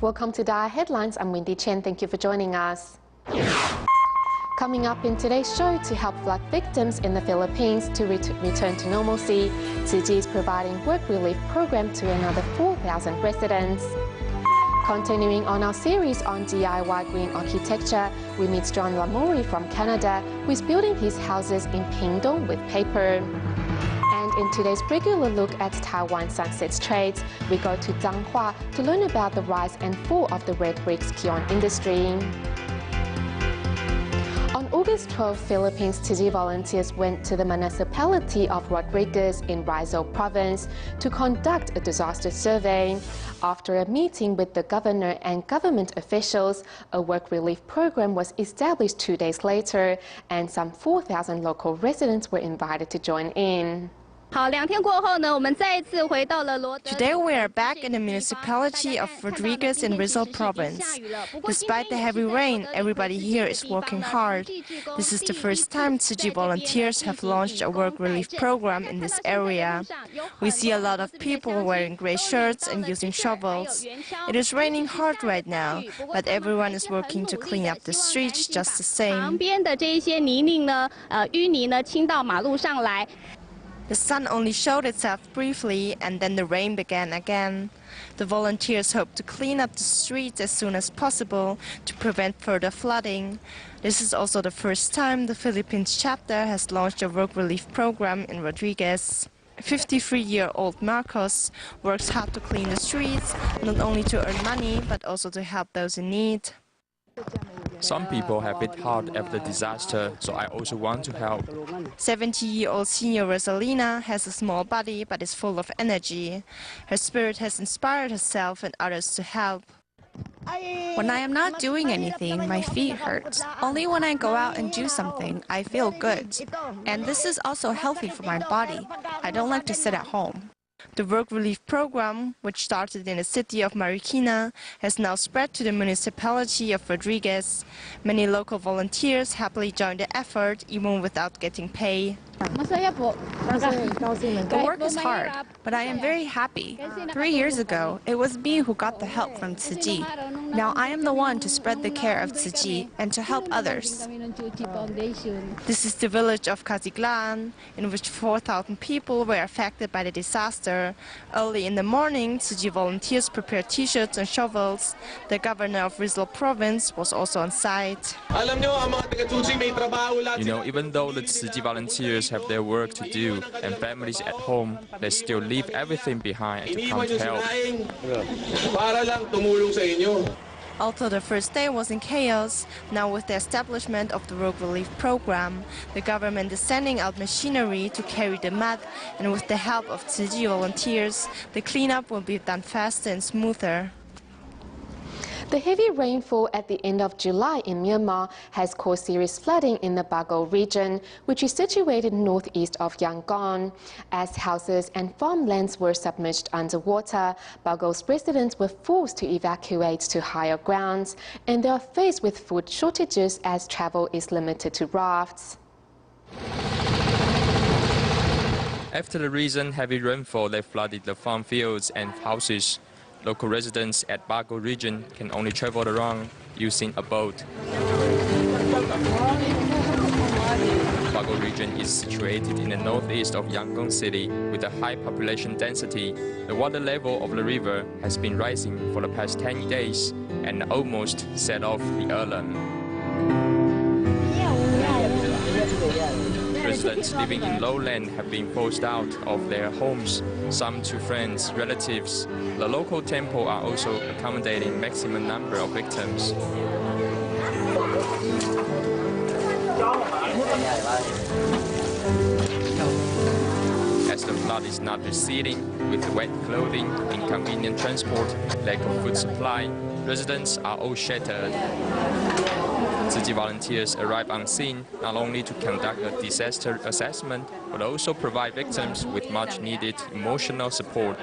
Welcome to DaAi Headlines. I'm Wendy Chen. Thank you for joining us. Coming up in today's show, to help flood victims in the Philippines to return to normalcy, Tzu Chi is providing work relief program to another 4,000 residents. Continuing on our series on DIY green architecture, we meet John Lamori from Canada, who is building his houses in Pingdong with paper. And in today's regular look at Taiwan sunsets trades, we go to Changhua to learn about the rise and fall of the red bricks kiln industry. On August 12, Philippines Tzu Chi volunteers went to the municipality of Rodriguez in Rizal province to conduct a disaster survey. After a meeting with the governor and government officials, a work relief program was established 2 days later, and some 4,000 local residents were invited to join in. Today we are back in the municipality of Rodriguez in Rizal province. Despite the heavy rain, everybody here is working hard. This is the first time Tzu Chi volunteers have launched a work relief program in this area. We see a lot of people wearing gray shirts and using shovels. It is raining hard right now, but everyone is working to clean up the streets just the same. The sun only showed itself briefly, and then the rain began again. The volunteers hope to clean up the streets as soon as possible to prevent further flooding. This is also the first time the Philippines chapter has launched a work relief program in Rodriguez. 53-year-old Marcos works hard to clean the streets, not only to earn money, but also to help those in need. Some people have it hard after disaster, so I also want to help. 70-year-old senior Rosalina has a small body but is full of energy. Her spirit has inspired herself and others to help. When I am not doing anything, my feet hurt. Only when I go out and do something, I feel good. And this is also healthy for my body. I don't like to sit at home. The work relief program, which started in the city of Marikina, has now spread to the municipality of Rodriguez. Many local volunteers happily joined the effort, even without getting pay. The work is hard, but I am very happy. 3 years ago, it was me who got the help from Tzu Chi. Now I am the one to spread the care of Tzu Chi and to help others. This is the village of Casiglan, in which 4,000 people were affected by the disaster. Early in the morning, Tzu Chi volunteers prepared t-shirts and shovels. The governor of Rizal province was also on site. Even though the Tzu Chi volunteers have their work to do and families at home, they still leave everything behind to come to help. Although the first day was in chaos, now with the establishment of the work relief program, the government is sending out machinery to carry the mud, and with the help of Tzu Chi volunteers, the cleanup will be done faster and smoother. The heavy rainfall at the end of July in Myanmar has caused serious flooding in the Bago region, which is situated northeast of Yangon. As houses and farmlands were submerged underwater, Bago's residents were forced to evacuate to higher grounds, and they are faced with food shortages as travel is limited to rafts. After the recent heavy rainfall that flooded the farm fields and houses, local residents at Bago region can only travel around using a boat. Bago region is situated in the northeast of Yangon city with a high population density. The water level of the river has been rising for the past 10 days and almost set off the alarm. Residents living in lowland have been forced out of their homes, some to friends, relatives. The local temple are also accommodating maximum number of victims. As the flood is not receding, with wet clothing, inconvenient transport, lack of food supply, residents are all shattered. Tzu Chi volunteers arrive on scene not only to conduct a disaster assessment, but also provide victims with much needed emotional support.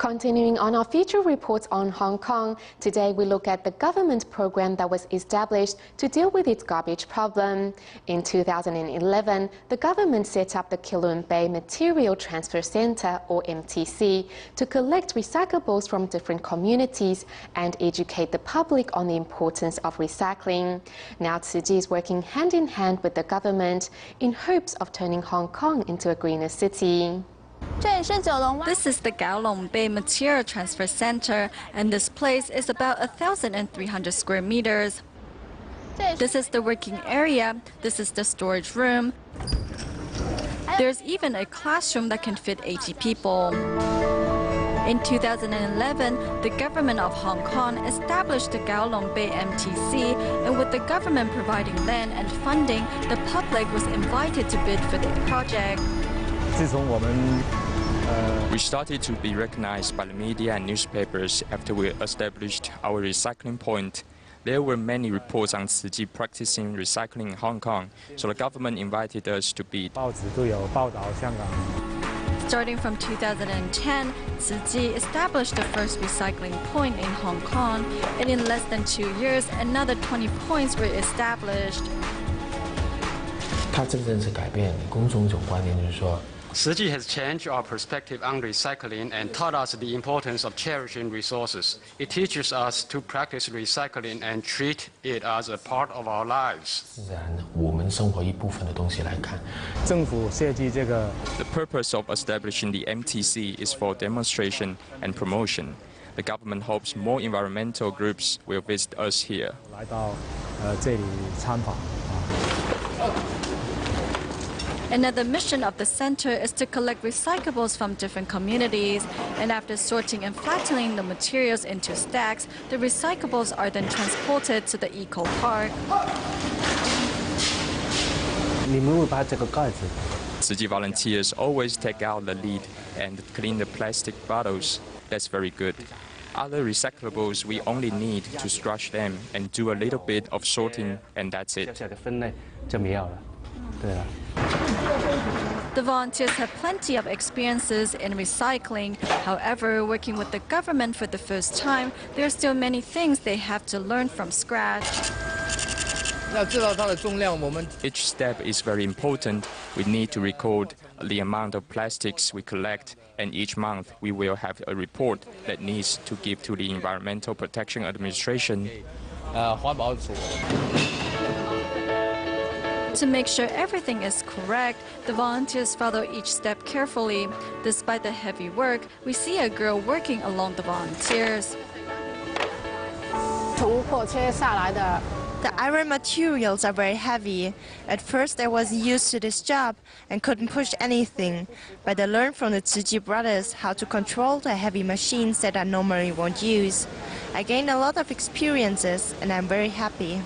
Continuing on our feature reports on Hong Kong, today we look at the government program that was established to deal with its garbage problem. In 2011, the government set up the Kowloon Bay Material Transfer Centre, or MTC, to collect recyclables from different communities and educate the public on the importance of recycling. Now Tzu Chi is working hand in hand with the government in hopes of turning Hong Kong into a greener city. This is the Kowloon Bay Material Transfer Center, and this place is about 1,300 square meters. This is the working area, this is the storage room. There's even a classroom that can fit 80 people. In 2011, the government of Hong Kong established the Kowloon Bay MTC, and with the government providing land and funding, the public was invited to bid for the project. We started to be recognized by the media and newspapers after we established our recycling point. There were many reports on Tzu Chi practicing recycling in Hong Kong, so the government invited us to bid. Starting from 2010, Tzu Chi established the first recycling point in Hong Kong, and in less than 2 years, another 20 points were established. 它这个政策改变公众一种观念，就是说。 Tzu Chi has changed our perspective on recycling and taught us the importance of cherishing resources. It teaches us to practice recycling and treat it as a part of our lives. The purpose of establishing the MTC is for demonstration and promotion. The government hopes more environmental groups will visit us here. Another mission of the center is to collect recyclables from different communities, and after sorting and flattening the materials into stacks, the recyclables are then transported to the eco park. Tzu Chi volunteers always take out the lid and clean the plastic bottles. That's very good. Other recyclables, we only need to scratch them and do a little bit of sorting, and that's it. The volunteers have plenty of experiences in recycling. However, working with the government for the first time, there are still many things they have to learn from scratch. Each step is very important. We need to record the amount of plastics we collect, and each month we will have a report that needs to give to the Environmental Protection Administration. To make sure everything is correct, the volunteers follow each step carefully. Despite the heavy work, we see a girl working along the volunteers. The iron materials are very heavy. At first I was used to this job and couldn't push anything, but I learned from the Tzu Chi brothers how to control the heavy machines that I normally won't use. I gained a lot of experiences and I'm very happy.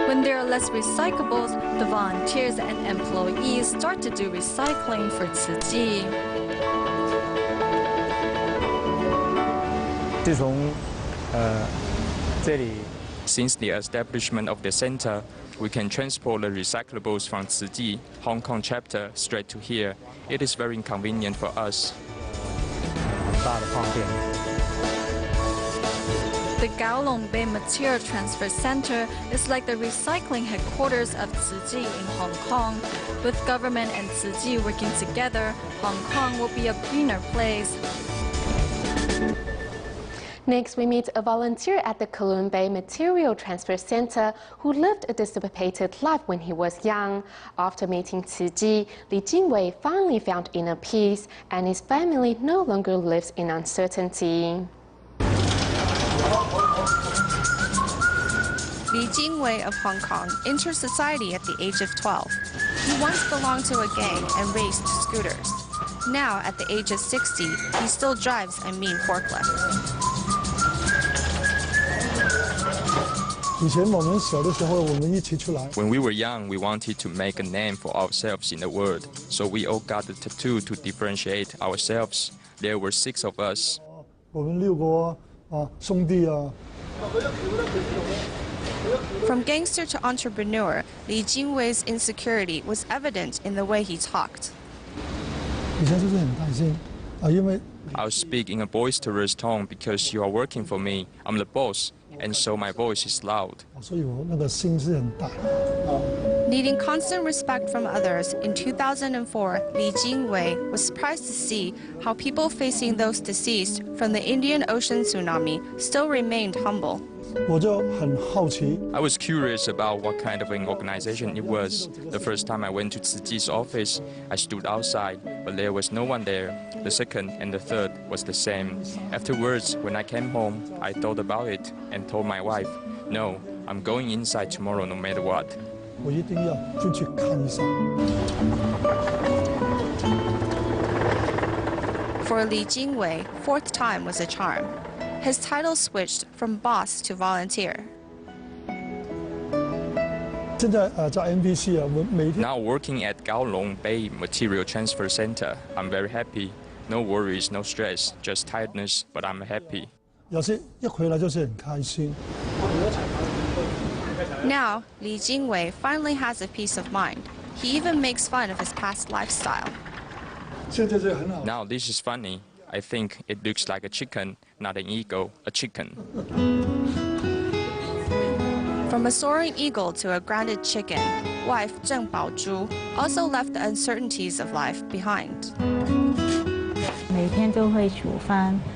When there are less recyclables, the volunteers and employees start to do recycling for Tzu Chi. Since the establishment of the center, we can transport the recyclables from Tzu Chi, Hong Kong chapter, straight to here. It is very inconvenient for us. The Kowloon Bay Material Transfer Center is like the recycling headquarters of Tzu Chi in Hong Kong. With government and Tzu Chi working together, Hong Kong will be a greener place. Next, we meet a volunteer at the Kowloon Bay Material Transfer Centre who lived a dissipated life when he was young. After meeting Tzu Chi, Li Jingwei finally found inner peace, and his family no longer lives in uncertainty. Li Jingwei of Hong Kong entered society at the age of 12. He once belonged to a gang and raced scooters. Now, at the age of 60, he still drives a mean forklift. When we were young, we wanted to make a name for ourselves in the world, so we all got a tattoo to differentiate ourselves. There were 6 of us. From gangster to entrepreneur, Li Jingwei's insecurity was evident in the way he talked. I'll speak in a boisterous tone because you are working for me. I'm the boss, and so my voice is loud. Needing constant respect from others, in 2004, Li Jingwei was surprised to see how people facing those deceased from the Indian Ocean tsunami still remained humble. I was curious about what kind of an organization it was. The first time I went to Tzu Chi's office, I stood outside, but there was no one there. The second and the third was the same. Afterwards, when I came home, I thought about it and told my wife, no, I'm going inside tomorrow no matter what. For Li Jingwei, fourth time was a charm. His title switched from boss to volunteer. Now working at Gaolong Bay Material Transfer Center, I'm very happy. No worries, no stress, just tiredness, but I'm happy. Now, Li Jingwei finally has a peace of mind. He even makes fun of his past lifestyle. Now this is funny. I think it looks like a chicken, not an eagle, a chicken. From a soaring eagle to a grounded chicken, wife Zheng Baozhu also left the uncertainties of life behind.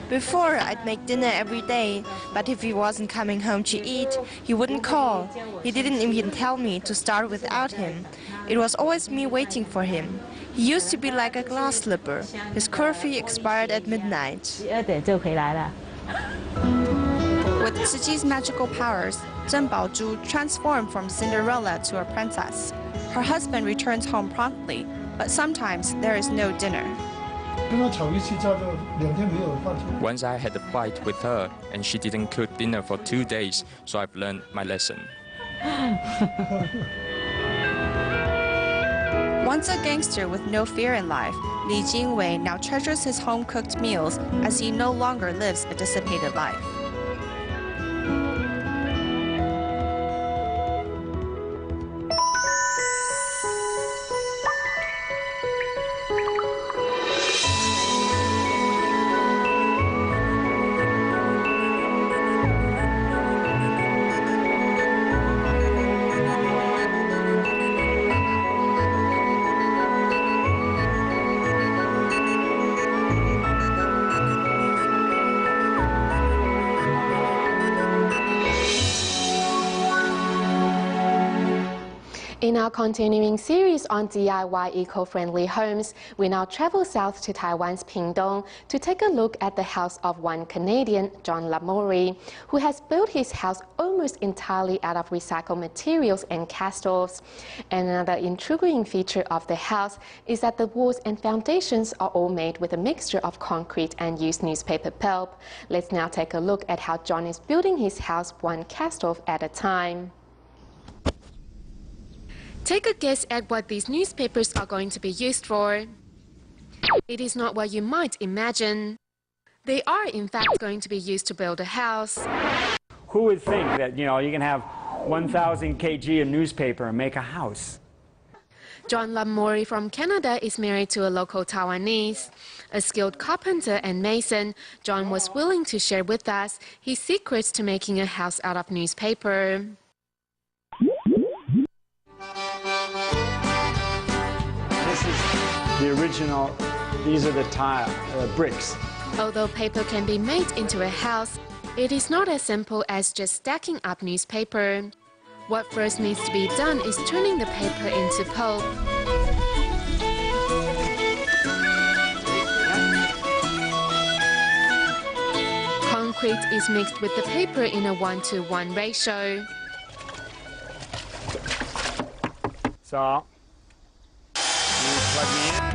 Before, I'd make dinner every day, but if he wasn't coming home to eat, he wouldn't call. He didn't even tell me to start without him. It was always me waiting for him. He used to be like a glass slipper. His curfew expired at midnight. With Tzu Chi's magical powers, Zheng Baozhu transformed from Cinderella to a princess. Her husband returns home promptly, but sometimes there is no dinner. Once I had a fight with her, and she didn't cook dinner for 2 days, so I've learned my lesson. Once a gangster with no fear in life, Li Jingwei now treasures his home-cooked meals as he no longer lives a dissipated life. In our continuing series on DIY eco-friendly homes, we now travel south to Taiwan's Pingdong to take a look at the house of one Canadian, John Lamoury, who has built his house almost entirely out of recycled materials and cast-offs. Another intriguing feature of the house is that the walls and foundations are all made with a mixture of concrete and used newspaper pulp. Let's now take a look at how John is building his house one cast-off at a time. Take a guess at what these newspapers are going to be used for. It is not what you might imagine. They are in fact going to be used to build a house. Who would think that, you can have 1,000 kg of newspaper and make a house? John Lamoury from Canada is married to a local Taiwanese. A skilled carpenter and mason, John was willing to share with us his secrets to making a house out of newspaper. The original, these are the tile, bricks. Although paper can be made into a house, it is not as simple as just stacking up newspaper. What first needs to be done is turning the paper into pulp. Concrete is mixed with the paper in a 1-to-1 ratio. So, plug me in.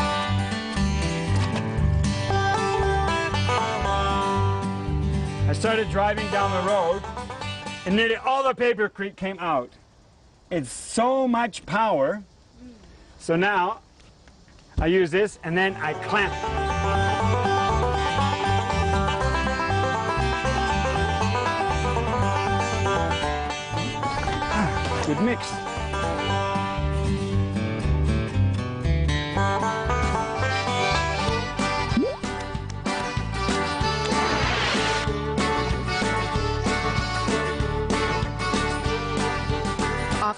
I started driving down the road, and nearly all the paper came out. It's so much power. So now, I use this, and then I clamp. Good mix.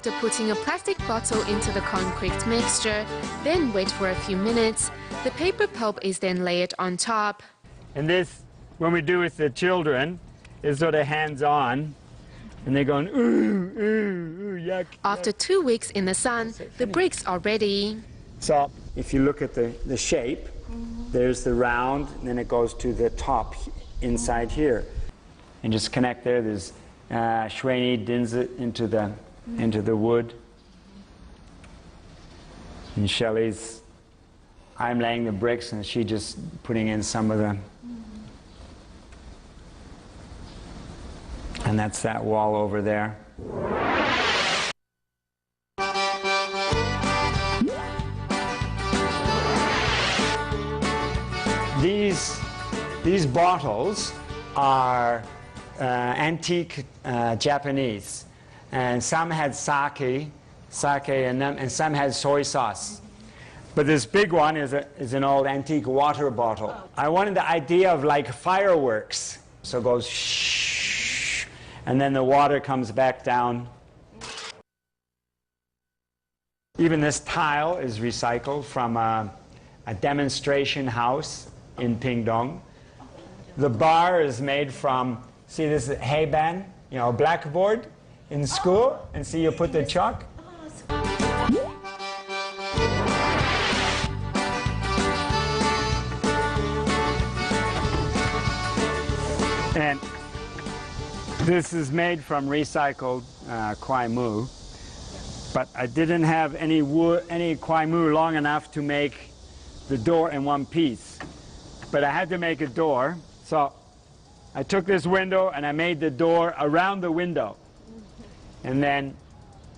After putting a plastic bottle into the concrete mixture, then wait for a few minutes, the paper pulp is then layered on top. And this, when we do with the children, is sort of hands-on, and they're going, ooh, ooh, ooh, yuck. After 2 weeks in the sun, the bricks are ready. So if you look at the shape, there's the round, and then it goes to the top inside here. And just connect there. There's Shweni dins it into the wood. And Shelley's, I'm laying the bricks, and she just putting in some of the. And that's that wall over there. These bottles are antique Japanese, and some had sake in them, and some had soy sauce. But this big one is an old antique water bottle. I wanted the idea of like fireworks, so it goes shh, and then the water comes back down. Even this tile is recycled from a demonstration house in Pingdong. The bar is made from, see this is heiban, you know, blackboard in school, and see you put the chalk. And this is made from recycled kwai mu, but I didn't have any kwai mu long enough to make the door in one piece. But I had to make a door, so I took this window and I made the door around the window. And then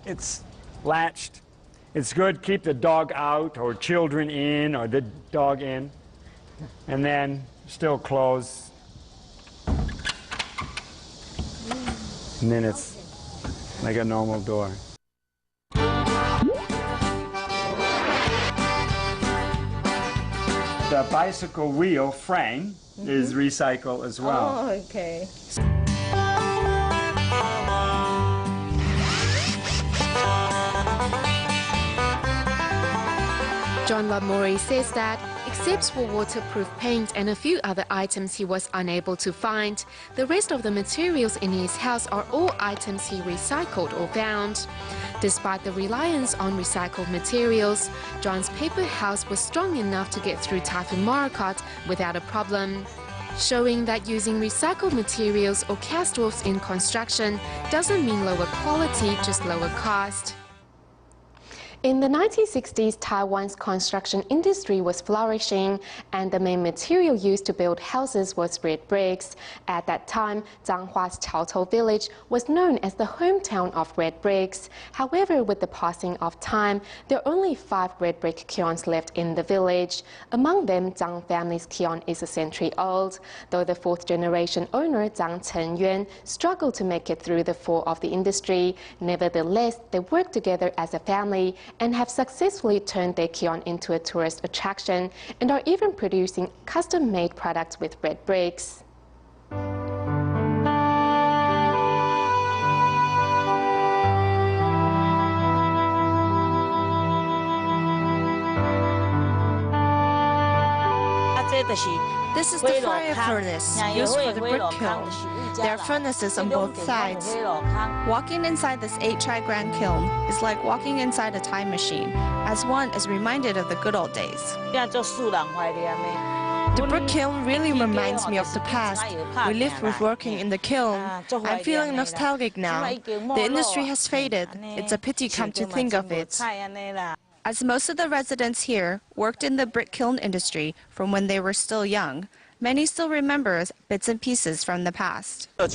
it's latched. It's good, keep the dog out or children in or the dog in. And then still close. And then it's like a normal door. The bicycle wheel frame is recycled as well. Oh, okay. John Lamori says that, except for waterproof paint and a few other items he was unable to find, the rest of the materials in his house are all items he recycled or found. Despite the reliance on recycled materials, John's paper house was strong enough to get through Typhoon Morakot without a problem, showing that using recycled materials or cast-offs in construction doesn't mean lower quality, just lower cost. In the 1960s, Taiwan's construction industry was flourishing, and the main material used to build houses was red bricks. At that time, Zhanghua's Chaotou village was known as the hometown of red bricks. However, with the passing of time, there are only 5 red brick kilns left in the village. Among them, Zhang family's kiln is a century old. Though the 4th-generation owner, Zhang Chenyuan, struggled to make it through the fall of the industry, nevertheless, they worked together as a family and have successfully turned their kiln into a tourist attraction and are even producing custom-made products with red bricks. This is the fire furnace used for the brick kiln. There are furnaces on both sides. Walking inside this HI-grand kiln is like walking inside a time machine, as one is reminded of the good old days. The brick kiln really reminds me of the past. We lived with working in the kiln. I'm feeling nostalgic now. The industry has faded. It's a pity come to think of it. As most of the residents here worked in the brick kiln industry from when they were still young, many still remember bits and pieces from the past. In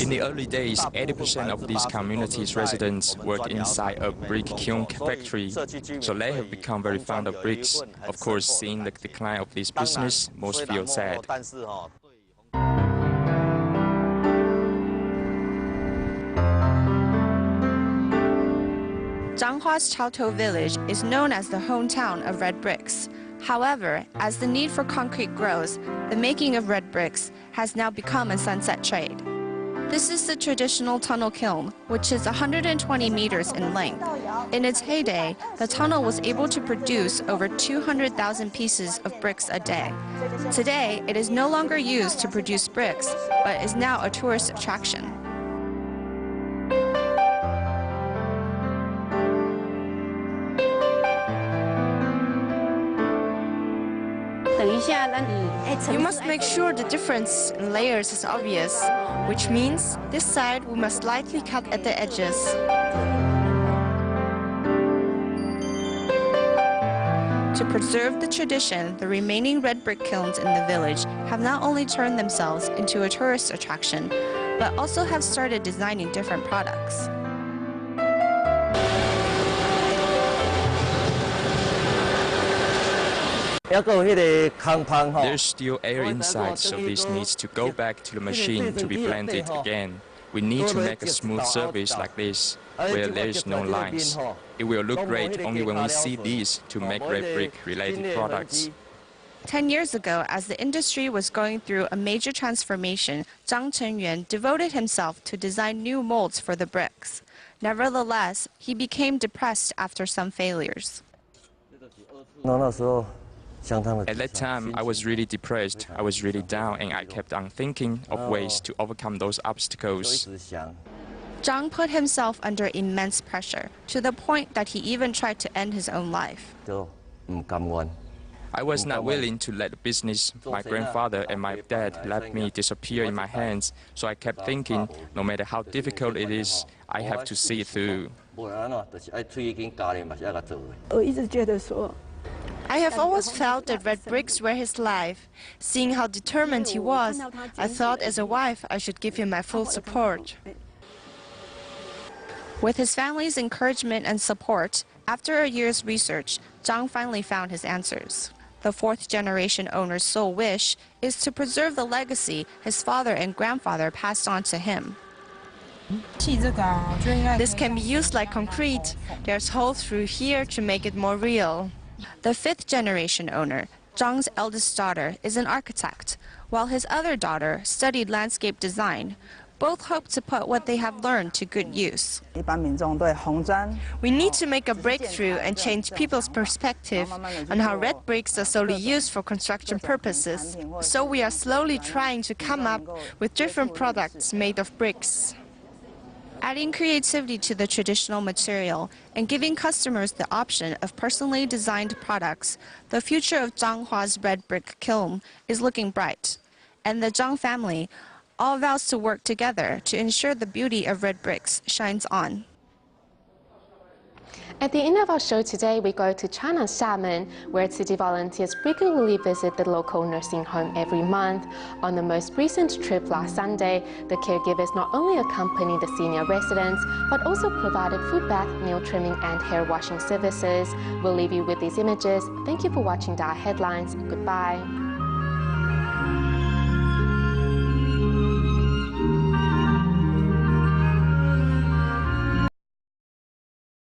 the early days, 80% of these communities' residents worked inside a brick kiln factory, so they have become very fond of bricks. Of course, seeing the decline of this business, most feel sad. Zhanghua's Chaotou village is known as the hometown of red bricks. However, as the need for concrete grows, the making of red bricks has now become a sunset trade. This is the traditional tunnel kiln, which is 120 meters in length. In its heyday, the tunnel was able to produce over 200,000 pieces of bricks a day. Today, it is no longer used to produce bricks, but is now a tourist attraction. You must make sure the difference in layers is obvious, which means this side we must lightly cut at the edges. To preserve the tradition, the remaining red brick kilns in the village have not only turned themselves into a tourist attraction, but also have started designing different products. There's still air inside, so this needs to go back to the machine to be blended again. We need to make a smooth surface like this, where there is no lines. It will look great only when we see these to make red brick-related products. 10 years ago, as the industry was going through a major transformation, Zhang Chenyuan devoted himself to design new molds for the bricks. Nevertheless, he became depressed after some failures. At that time, I was really depressed, I was really down, and I kept on thinking of ways to overcome those obstacles. Zhang put himself under immense pressure, to the point that he even tried to end his own life. I was not willing to let the business my grandfather and my dad left me disappear in my hands, so I kept thinking, no matter how difficult it is, I have to see it through. I have always felt that red bricks were his life. Seeing how determined he was, I thought as a wife I should give him my full support. With his family's encouragement and support, after a year's research, Zhang finally found his answers. The fourth-generation owner's sole wish is to preserve the legacy his father and grandfather passed on to him. This can be used like concrete. There's holes through here to make it more real. The fifth-generation owner, Zhang's eldest daughter, is an architect, while his other daughter studied landscape design. Both hope to put what they have learned to good use. We need to make a breakthrough and change people's perspective on how red bricks are solely used for construction purposes. So we are slowly trying to come up with different products made of bricks. Adding creativity to the traditional material and giving customers the option of personally designed products, the future of Zhanghua's red brick kiln is looking bright. And the Zhang family all vows to work together to ensure the beauty of red bricks shines on. At the end of our show today, we go to China's Xiamen, where city volunteers regularly visit the local nursing home every month. On the most recent trip last Sunday, the caregivers not only accompanied the senior residents, but also provided food bath, nail trimming and hair washing services. We'll leave you with these images. Thank you for watching DaAi Headlines. Goodbye.